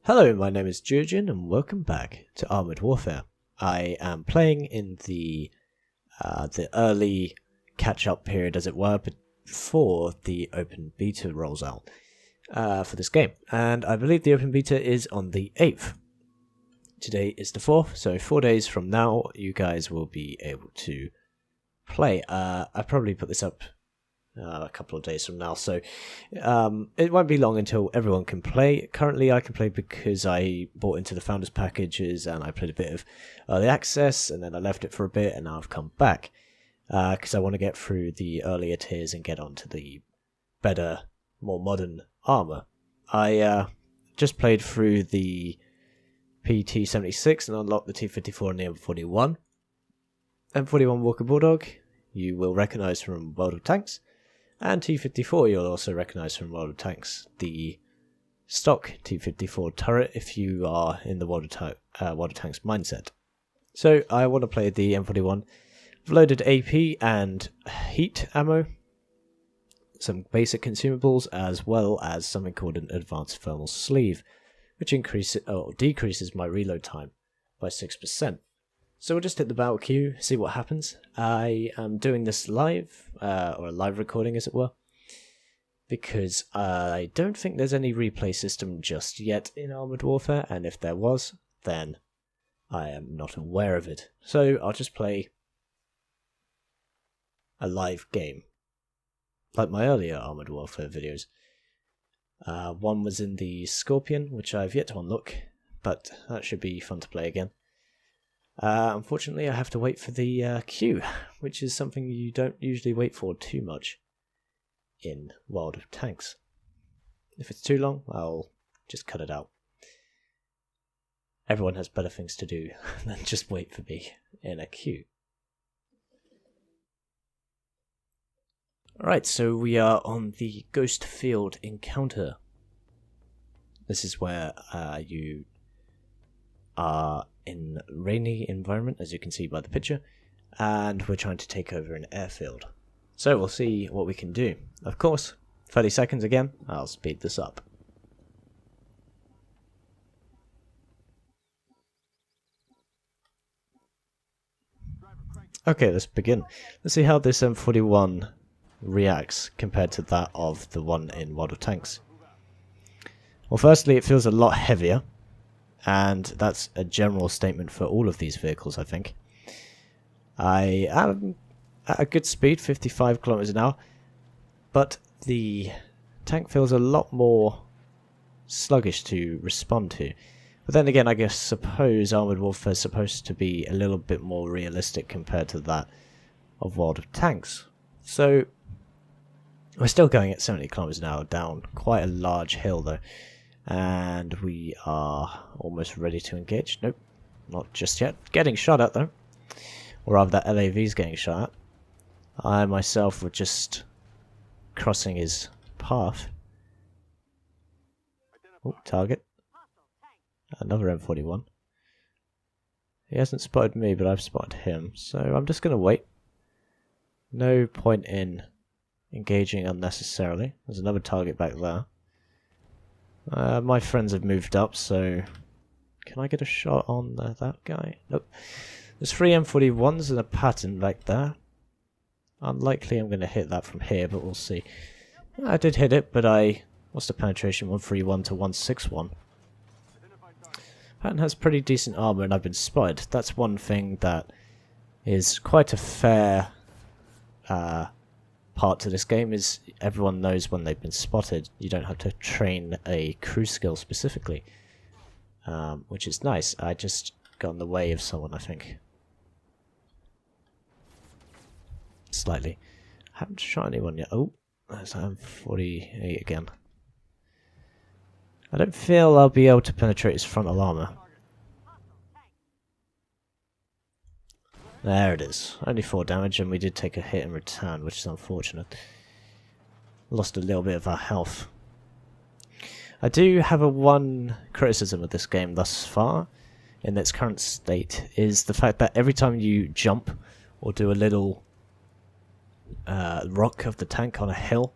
Hello, my name is Geogen and welcome back to Armored Warfare. I am playing in the early catch-up period, as it were, before the open beta rolls out for this game. And I believe the open beta is on the 8th. Today is the 4th, so 4 days from now you guys will be able to play. I probably put this up a couple of days from now, so it won't be long until everyone can play. Currently I can play because I bought into the founders packages and I played a bit of early access and then I left it for a bit and now I've come back because I want to get through the earlier tiers and get onto the better, more modern armor. I just played through the PT-76 and unlocked the T-54 and the M41. M41 Walker Bulldog you will recognise from World of Tanks, and T-54 you'll also recognise from World of Tanks, the stock T-54 turret if you are in the World of Tanks mindset. So I want to play the M41. I've loaded AP and heat ammo, some basic consumables, as well as something called an advanced thermal sleeve, which decreases my reload time by 6%. So we'll just hit the battle queue, see what happens. I am doing this live, or a live recording as it were, because I don't think there's any replay system just yet in Armored Warfare, and if there was, then I am not aware of it. So I'll just play a live game, like my earlier Armored Warfare videos. One was in the Scorpion, which I've yet to unlock, but that should be fun to play again. Unfortunately, I have to wait for the queue, which is something you don't usually wait for too much in World of Tanks. If it's too long, I'll just cut it out. Everyone has better things to do than just wait for me in a queue. Alright, so we are on the Ghost Field encounter. This is where you are in rainy environment, as you can see by the picture, and we're trying to take over an airfield. So we'll see what we can do. Of course, 30 seconds again, I'll speed this up. Okay, let's begin. Let's see how this M41 reacts compared to that of the one in World of Tanks. Well, firstly, it feels a lot heavier, and that's a general statement for all of these vehicles, I think. I am at a good speed, 55 kilometers an hour, but the tank feels a lot more sluggish to respond to. But then again, I suppose Armored Warfare is supposed to be a little bit more realistic compared to that of World of Tanks. So we're still going at 70 kilometers an hour down quite a large hill though. And we are almost ready to engage. Nope, not just yet. Getting shot at though. Or rather that LAV is getting shot at. I myself were just crossing his path. Oh, target. Another M41. He hasn't spotted me, but I've spotted him. So I'm just going to wait. No point in engaging unnecessarily. There's another target back there. My friends have moved up, so can I get a shot on that guy? Nope. There's 3 M41s and a pattern back there. Unlikely I'm going to hit that from here, but we'll see. I did hit it, but what's the penetration? 131 to 161. Pattern has pretty decent armor, and I've been spotted. That's one thing that is quite a fair part to this game, is everyone knows when they've been spotted. You don't have to train a crew skill specifically, which is nice. I just got in the way of someone, I think. Slightly. I haven't shot anyone yet. Oh, there's M48 again. I don't feel I'll be able to penetrate his frontal armor. There it is. Only 4 damage, and we did take a hit in return, which is unfortunate. Lost a little bit of our health. I do have one criticism of this game thus far, in its current state, is the fact that every time you jump or do a little rock of the tank on a hill,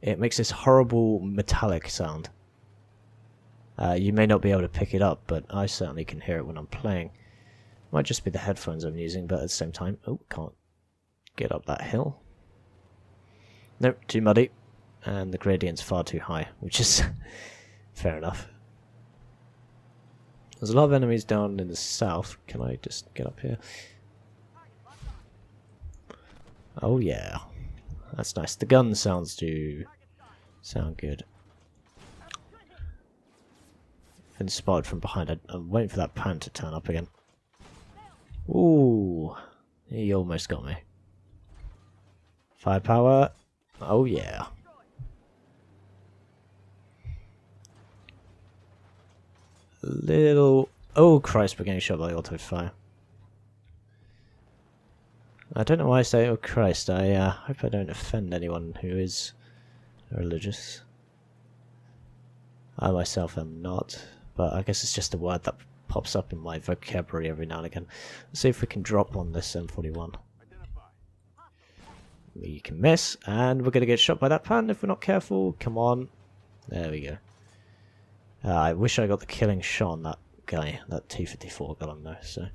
it makes this horrible metallic sound. You may not be able to pick it up, but I certainly can hear it when I'm playing. Might just be the headphones I'm using, but at the same time... Oh, can't get up that hill. Nope, too muddy. And the gradient's far too high, which is fair enough. There's a lot of enemies down in the south. Can I just get up here? Oh yeah. That's nice. The gun sounds do sound good. Been spotted from behind. I'm waiting for that pan to turn up again. Ooh. He almost got me. Firepower. Oh yeah. Little... Oh Christ, we're getting shot by auto fire. I don't know why I say oh Christ. I hope I don't offend anyone who is religious. I myself am not, but I guess it's just a word that pops up in my vocabulary every now and again. Let's see if we can drop on this M41. We can miss, and we're going to get shot by that pan if we're not careful. Come on. There we go. I wish I got the killing shot on that guy. That T-54 got him though, so...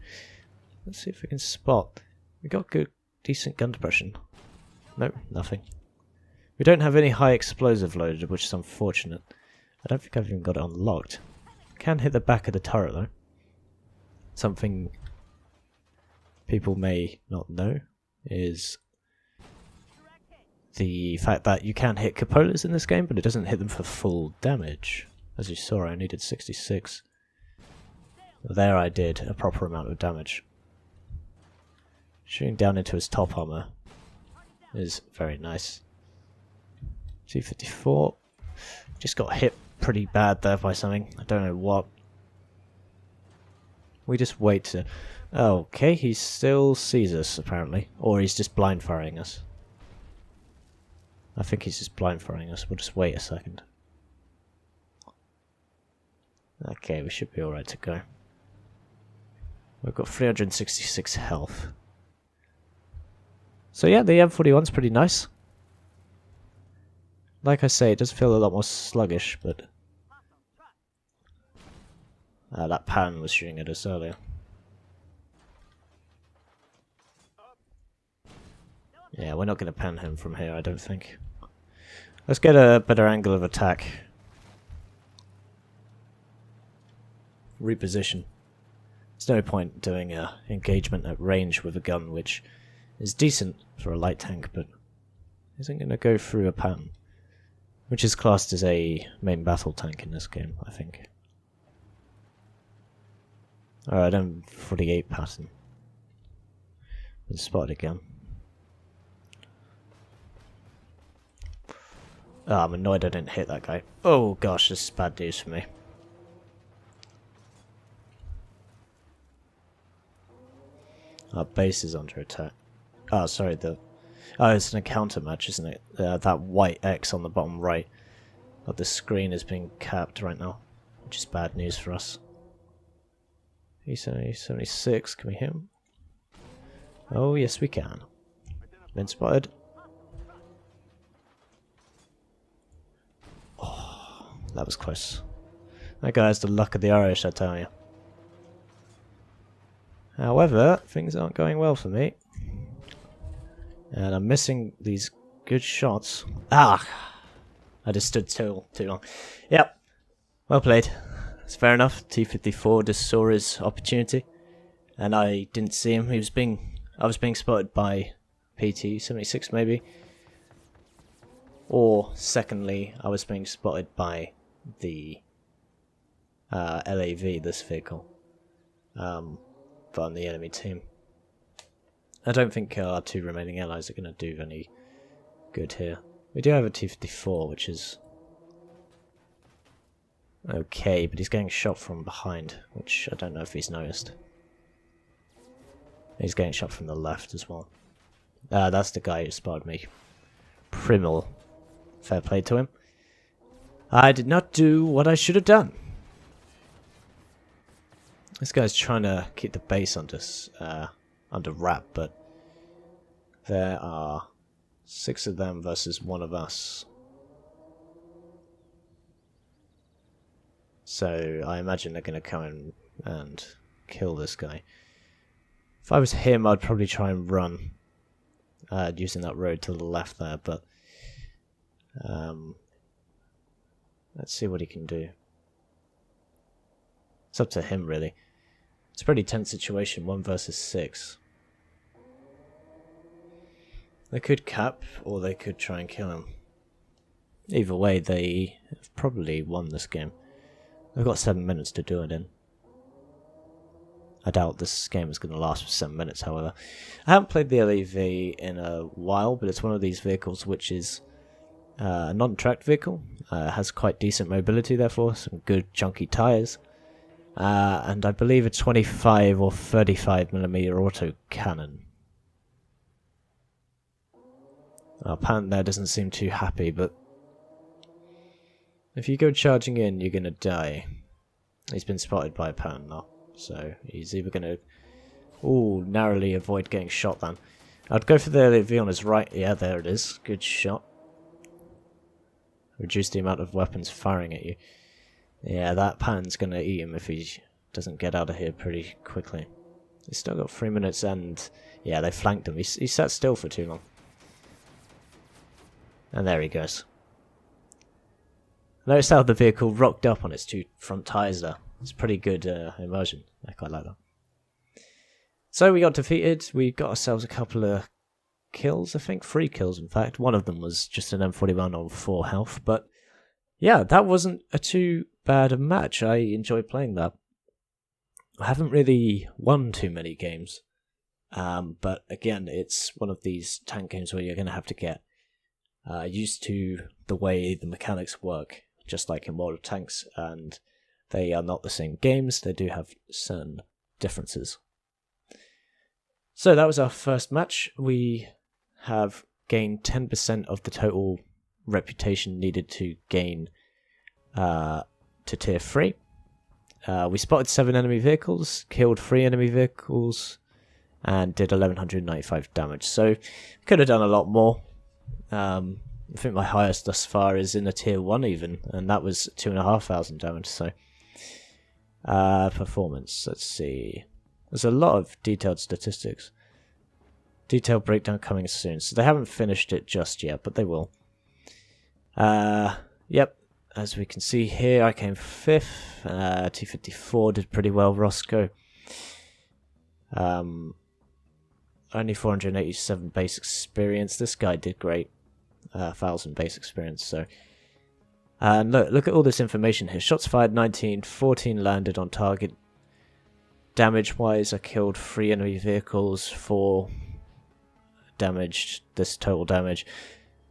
Let's see if we can spot. We got good, decent gun depression. Nope, nothing. We don't have any high explosive loaded, which is unfortunate. I don't think I've even got it unlocked. Can hit the back of the turret though. Something people may not know is the fact that you can hit cupolas in this game, but it doesn't hit them for full damage. As you saw, I only did 66. There I did a proper amount of damage. Shooting down into his top armor is very nice. T-54. Just got hit pretty bad there by something. I don't know what. We just wait to... Okay, he still sees us apparently. Or he's just blind firing us. I think he's just blind firing us. We'll just wait a second. Okay, we should be alright to go. We've got 366 health. So yeah, the M41's pretty nice. Like I say, it does feel a lot more sluggish, but... that pan was shooting at us earlier. Yeah, we're not going to pan him from here, I don't think. Let's get a better angle of attack. Reposition. There's no point doing a engagement at range with a gun, which is decent for a light tank, but isn't going to go through a pan, which is classed as a main battle tank in this game, I think. Alright, M48 pattern. Been spotted again. Oh, I'm annoyed I didn't hit that guy. Oh gosh, this is bad news for me. Our base is under attack. Oh, sorry, oh, it's an encounter match, isn't it? That white X on the bottom right of the screen is being capped right now, which is bad news for us. E76, can we hit him? Oh, yes we can. Been spotted. Oh, that was close. That guy has the luck of the Irish, I tell you. However, things aren't going well for me. And I'm missing these good shots. Ah! I just stood too long. Yep. Well played. It's fair enough. T-54 just saw his opportunity. And I didn't see him. I was being spotted by PT-76 maybe. Or, secondly, I was being spotted by the LAV, this vehicle. But on the enemy team. I don't think our two remaining allies are going to do any good here. We do have a T-54, which is okay, but he's getting shot from behind, which I don't know if he's noticed. He's getting shot from the left as well. That's the guy who spotted me. Primal. Fair play to him. I did not do what I should have done. This guy's trying to keep the base under wrap, but there are 6 of them versus 1 of us. So I imagine they're going to come in and kill this guy. If I was him, I'd probably try and run using that road to the left there, but let's see what he can do. It's up to him, really. It's a pretty tense situation, 1 versus 6. They could cap, or they could try and kill him. Either way, they have probably won this game. They've got 7 minutes to do it in. I doubt this game is going to last for 7 minutes, however. I haven't played the LEV in a while, but it's one of these vehicles which is a non-tracked vehicle. Has quite decent mobility, therefore, some good chunky tyres. And I believe a 25 or 35mm auto cannon. Our Pan there doesn't seem too happy, but if you go charging in, you're going to die. He's been spotted by a Pan now, so he's either going to narrowly avoid getting shot then. I'd go for the LAV on his right. Yeah, there it is. Good shot. Reduce the amount of weapons firing at you. Yeah, that Pan's going to eat him if he doesn't get out of here pretty quickly. He's still got 3 minutes and yeah, they flanked him. He sat still for too long. And there he goes. Notice how the vehicle rocked up on its 2 front tyres there. It's pretty good immersion. I quite like that. So we got defeated. We got ourselves a couple of kills, I think. 3 kills, in fact. One of them was just an M41 on 4 health. But yeah, that wasn't a too bad a match. I enjoyed playing that. I haven't really won too many games. But again, it's one of these tank games where you're going to have to get used to the way the mechanics work, just like in World of Tanks, and they are not the same games. They do have certain differences. So that was our first match. We have gained 10% of the total reputation needed to gain to tier 3. We spotted 7 enemy vehicles, killed 3 enemy vehicles, and did 1195 damage. So could have done a lot more. I think my highest thus far is in a tier 1 even, and that was 2,500 damage. So performance, let's see. There's a lot of detailed statistics. Detailed breakdown coming soon. So they haven't finished it just yet, but they will. Yep, as we can see here, I came 5th. T54 did pretty well, Roscoe. Only 487 base experience. This guy did great. 1,000 base experience. So, look at all this information here. Shots fired 19, 14 landed on target. Damage-wise, I killed 3 enemy vehicles, 4 damaged. This total damage.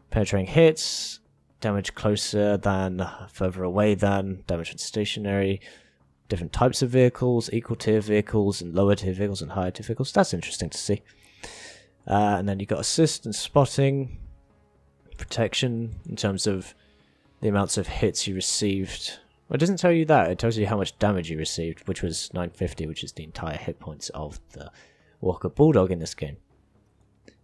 Penetrating hits, damage closer than, further away than, damage on stationary. Different types of vehicles, equal tier vehicles, and lower tier vehicles, and higher tier vehicles. That's interesting to see. And then you got assist and spotting, protection in terms of the amounts of hits you received. Well, it doesn't tell you that. It tells you how much damage you received, which was 950, which is the entire hit points of the Walker Bulldog in this game.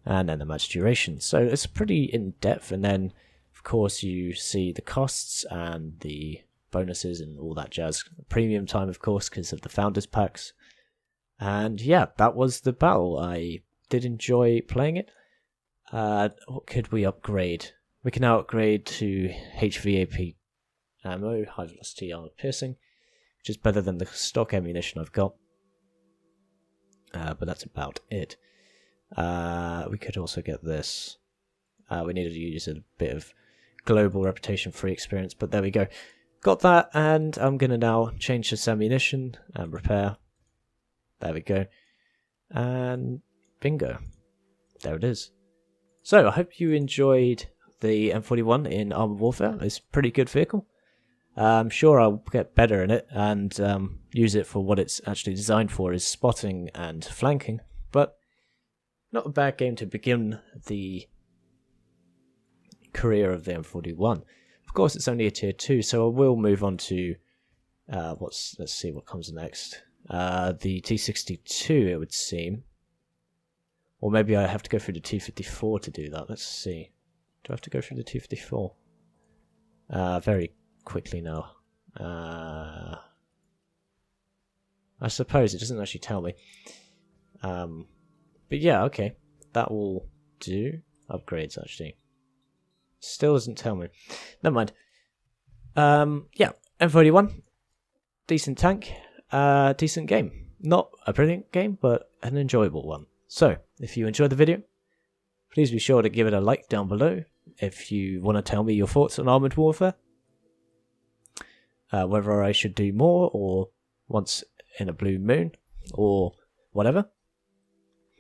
And then the match duration. So it's pretty in-depth. And then, of course, you see the costs and the bonuses and all that jazz. Premium time, of course, because of the Founders Packs. And yeah, that was the battle. I did enjoy playing it. What could we upgrade? We can now upgrade to HVAP ammo, high velocity armor piercing, which is better than the stock ammunition I've got. But that's about it. We could also get this. We needed to use a bit of global reputation free experience, but there we go. Got that, and I'm going to now change this ammunition and repair. There we go. And bingo. There it is. So, I hope you enjoyed the M41 in Armored Warfare. It's a pretty good vehicle. I'm sure I'll get better in it and use it for what it's actually designed for, is spotting and flanking. But not a bad game to begin the career of the M41. Of course, it's only a tier 2, so I will move on to let's see what comes next. The T62, it would seem. Or maybe I have to go through the T54 to do that. Let's see. Do I have to go through the T54? Very quickly now. I suppose it doesn't actually tell me. But yeah, okay. That will do. Upgrades, actually. Still doesn't tell me. Never mind. Yeah, M41. Decent tank. Decent game. Not a brilliant game, but an enjoyable one. So, if you enjoyed the video, please be sure to give it a like down below. If you want to tell me your thoughts on Armored Warfare, whether I should do more, or once in a blue moon, or whatever.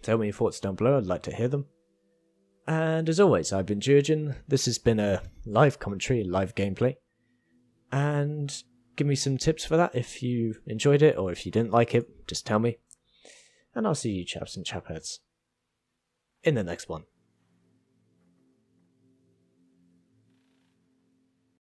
Tell me your thoughts down below, I'd like to hear them. And as always, I've been Geogen. This has been a live commentary, live gameplay. And give me some tips for that if you enjoyed it, or if you didn't like it, just tell me. And I'll see you chaps and chapheads in the next one.